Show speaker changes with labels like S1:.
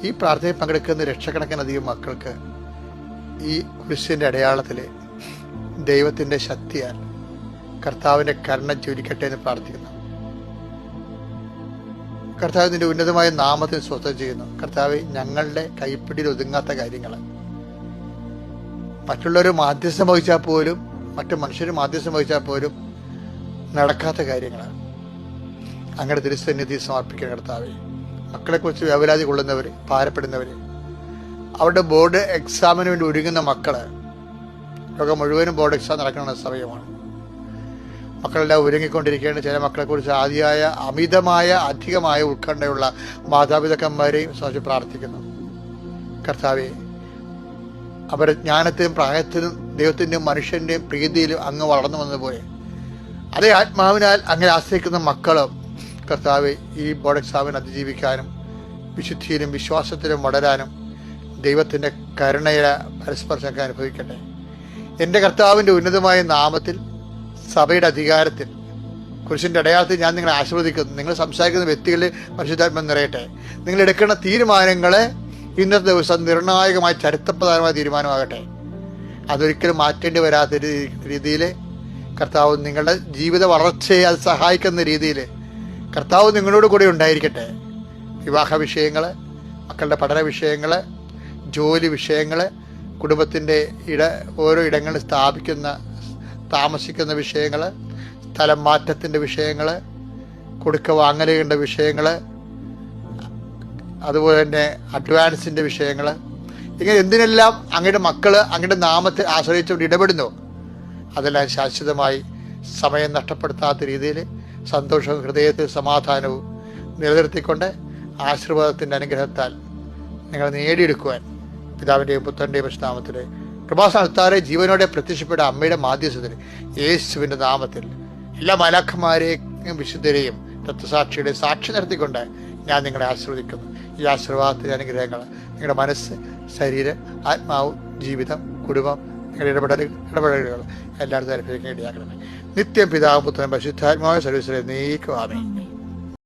S1: ഈ പ്രാർത്ഥനയിൽ പങ്കെടുക്കുന്ന ലക്ഷക്കണക്കിനധികം മക്കൾക്ക് ഈ കുരിശിൻ്റെ അടയാളത്തിൽ ദൈവത്തിൻ്റെ ശക്തിയാൽ കർത്താവിൻ്റെ കരുണ ജ്വലിക്കട്ടെ എന്ന് പ്രാർത്ഥിക്കുന്നു. കർത്താവ് നിന്റെ ഉന്നതമായ നാമത്തിന് സ്വസ്ഥം ചെയ്യുന്നു. കർത്താവ്, ഞങ്ങളുടെ കൈപ്പിടിയിൽ ഒതുങ്ങാത്ത കാര്യങ്ങൾ, മറ്റുള്ളവർ മാധ്യസ്ഥം വഹിച്ചാൽ പോലും, മറ്റു മനുഷ്യർ മാധ്യസ്ഥം വഹിച്ചാൽ പോലും നടക്കാത്ത കാര്യങ്ങൾ അങ്ങനെ തിരുസന്നിധി സമർപ്പിക്കണം. കർത്താവെ, മക്കളെക്കുറിച്ച് വ്യാപരാതി കൊള്ളുന്നവർ, ഭാരപ്പെടുന്നവർ, അവരുടെ ബോർഡ് എക്സാമിന് വേണ്ടി ഒരുങ്ങുന്ന മക്കള്, ലോകം മുഴുവനും ബോർഡ് എക്സാം നടക്കുന്ന സമയമാണ്. മക്കളെല്ലാം ഒരുങ്ങിക്കൊണ്ടിരിക്കേണ്ട ചില മക്കളെക്കുറിച്ച് അധികമായ ഉത്കണ്ഠയുള്ള മാതാപിതാക്കന്മാരെയും സംബന്ധിച്ച് പ്രാർത്ഥിക്കുന്നു. കർത്താവെ, അവരുടെ ജ്ഞാനത്തിനും പ്രായത്തിനും ദൈവത്തിൻ്റെയും മനുഷ്യൻ്റെയും പ്രീതിയിലും അങ്ങ് വളർന്നു വന്നതുപോലെ അതേ ആത്മാവിനാൽ അങ്ങനെ ആശ്രയിക്കുന്ന മക്കളും കർത്താവെ ഈ ബോർഡ് എക്സാമിന് അതിജീവിക്കാനും വിശുദ്ധിയിലും വിശ്വാസത്തിലും വളരാനും ദൈവത്തിൻ്റെ കരുണയുടെ പരസ്പർശമൊക്കെ അനുഭവിക്കട്ടെ. എൻ്റെ കർത്താവിൻ്റെ ഉന്നതമായ നാമത്തിൽ, സഭയുടെ അധികാരത്തിൽ, കുരിശിൻ്റെ അടയാളത്തിൽ ഞാൻ നിങ്ങളെ ആശീർവദിക്കുന്നു. നിങ്ങൾ സംസാരിക്കുന്ന വ്യക്തികളിൽ പരിശുദ്ധാത്മ നിറയട്ടെ. നിങ്ങൾ എടുക്കുന്ന തീരുമാനങ്ങളെ ഇന്നത്തെ ദിവസം നിർണായകമായ ചരിത്രപ്രധാനമായ തീരുമാനമാകട്ടെ. അതൊരിക്കലും മാറ്റേണ്ടി വരാത്ത രീതിയിൽ കർത്താവ് നിങ്ങളുടെ ജീവിത വളർച്ചയെ അത് സഹായിക്കുന്ന രീതിയിൽ കർത്താവ് നിങ്ങളോട് കൂടെ ഉണ്ടായിരിക്കട്ടെ. വിവാഹ വിഷയങ്ങൾ, മക്കളുടെ പഠന വിഷയങ്ങൾ, ജോലി വിഷയങ്ങൾ, കുടുംബത്തിൻ്റെ ഓരോ ഇടങ്ങളിൽ താമസിക്കുന്ന വിഷയങ്ങൾ, സ്ഥലം മാറ്റത്തിൻ്റെ വിഷയങ്ങൾ, കൊടുക്ക വാങ്ങലുകളുടെ വിഷയങ്ങൾ, അതുപോലെ തന്നെ അഡ്വാൻസിൻ്റെ വിഷയങ്ങൾ, ഇങ്ങനെ എന്തിനെല്ലാം അങ്ങയുടെ മക്കൾ അങ്ങയുടെ നാമത്തെ ആശ്രയിച്ചുകൊണ്ട് ഇടപെടുന്നു, അതെല്ലാം ശാശ്വതമായി സമയം നഷ്ടപ്പെടുത്താത്ത രീതിയിൽ സന്തോഷവും ഹൃദയത്തിൽ സമാധാനവും നിലനിർത്തിക്കൊണ്ട് ആശീർവാദത്തിൻ്റെ അനുഗ്രഹത്താൽ നിങ്ങൾ നേടിയെടുക്കുവാൻ പിതാവിൻ്റെയും പുത്രൻ്റെയും പരിശുദ്ധനാമത്തിൽ കൃപാസ്ഥാനത്താറെ ജീവനോടെ പ്രത്യക്ഷപ്പെട്ട അമ്മയുടെ മാധ്യസ്ഥത്തിൽ യേശുവിൻ്റെ നാമത്തിൽ എല്ലാ മാലാഖമാരെയും വിശുദ്ധരെയും രക്തസാക്ഷിയുടെ സാക്ഷി നിർത്തിക്കൊണ്ട് ഞാൻ നിങ്ങളെ ആശീർവദിക്കുന്നു. ഈ ആശീർവാദത്തിൻ്റെ അനുഗ്രഹങ്ങൾ നിങ്ങളുടെ മനസ്സ്, ശരീരം, ആത്മാവ്, ജീവിതം, കുടുംബം, നിങ്ങളുടെ ഇടപെടലുകൾ എല്ലായിടത്തും അനുഭവിക്കാൻ ഇടയാക്കണമേ. നിത്യം പിതാവ് പുത്രൻ പരിശുദ്ധാത്മാവായ സർവീസിലെ നീക്കുവാമേ.